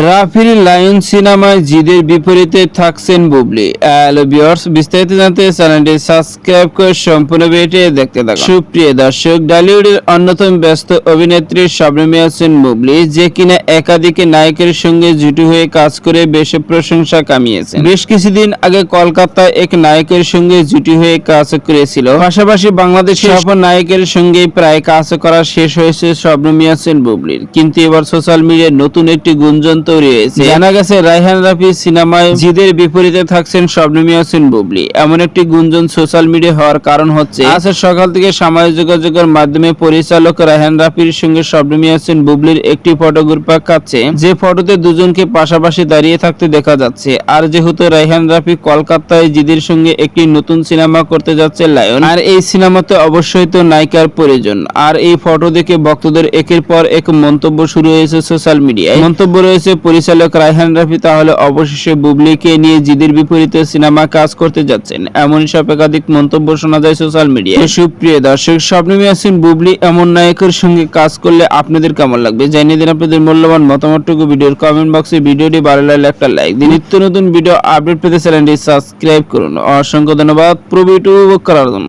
রাফির লায়ন সিনেমায় জিদের বিপরীতে থাকছেন বুবলি। হ্যালো ভিউয়ার্স, বিস্তারিত জানতে চ্যানেলটি সাবস্ক্রাইব করে সম্পূর্ণ ভিডিওটি দেখতে থাকুন। সুপ্রিয় দর্শক, বলিউডের অন্যতম ব্যস্ত অভিনেত্রী শবনম ইয়াসমিন বুবলি, যে কিনা একাধিক নায়কের সঙ্গে জুটি হয়ে কাজ করে বেশ প্রশংসা কামিয়েছেন। বেশ কিছুদিন আগে কলকাতায় এক নায়কের সঙ্গে জুটি হয়ে কাজ করেছিল। পাশাপাশি বাংলাদেশের সব নায়কের সঙ্গে প্রায় কাজ করা শেষ হয়েছে শবনম ইয়াসমিন বুবলির। কিন্তু এবার সোশ্যাল মিডিয়ায় নতুন একটি গুঞ্জন তৈরি হয়েছে। জানা গেছে রায়হান রাফি সিনেমায় জিদের বিপরীতে থাকছেন শবনম ইয়াসমিন বুবলি। এমন একটি গুঞ্জন সোশ্যাল মিডিয়া হওয়ার কারণ হচ্ছে, আজ সকাল থেকে সামাজিক যোগাযোগের মাধ্যমে পরিচালক রায়হান রাফির সঙ্গে শবনম ইয়াসমিন বুবলির একটি ফটো ঘুরপাক খাচ্ছে, যে ফটোতে দুজনকে পাশাপাশি দাঁড়িয়ে থাকতে দেখা যাচ্ছে। আর যেহেতু রায়হান রাফি কলকাতায় জিদের সঙ্গে একটি নতুন সিনেমা করতে যাচ্ছে লায়ন, আর এই সিনেমাতে অবশ্যই তো নায়িকার প্রয়োজন। আর এই ফটো দেখে ভক্তদের একের পর এক মন্তব্য শুরু হয়েছে সোশ্যাল মিডিয়ায়। মন্তব্য রয়েছে, পরিচালক রায়হান রাফি তাহলে অবশেষে বুবলিকে নিয়ে জিদের বিপরীতে সিনেমা কাজ করতে যাচ্ছেন, এমন সব একাধিক মন্তব্য শোনা যায় সোশ্যাল মিডিয়ায়। সুপ্রিয় দর্শক, শবনম ইয়াসমিন বুবলি এমন নায়কের সঙ্গে কাজ করলে আপনাদের কেমন লাগবে জানিয়ে দিন আপনাদের মূল্যবান মতামতটুকু ভিডিওর কমেন্ট বক্সে। ভিডিওটি ভালো লাগলে একটা লাইক দিন। নিত্য নতুন ভিডিও আপডেট পেতে চ্যানেলটি সাবস্ক্রাইব করুন। অসংখ্য ধন্যবাদ প্রভিডিও উপভোগ করার জন্য।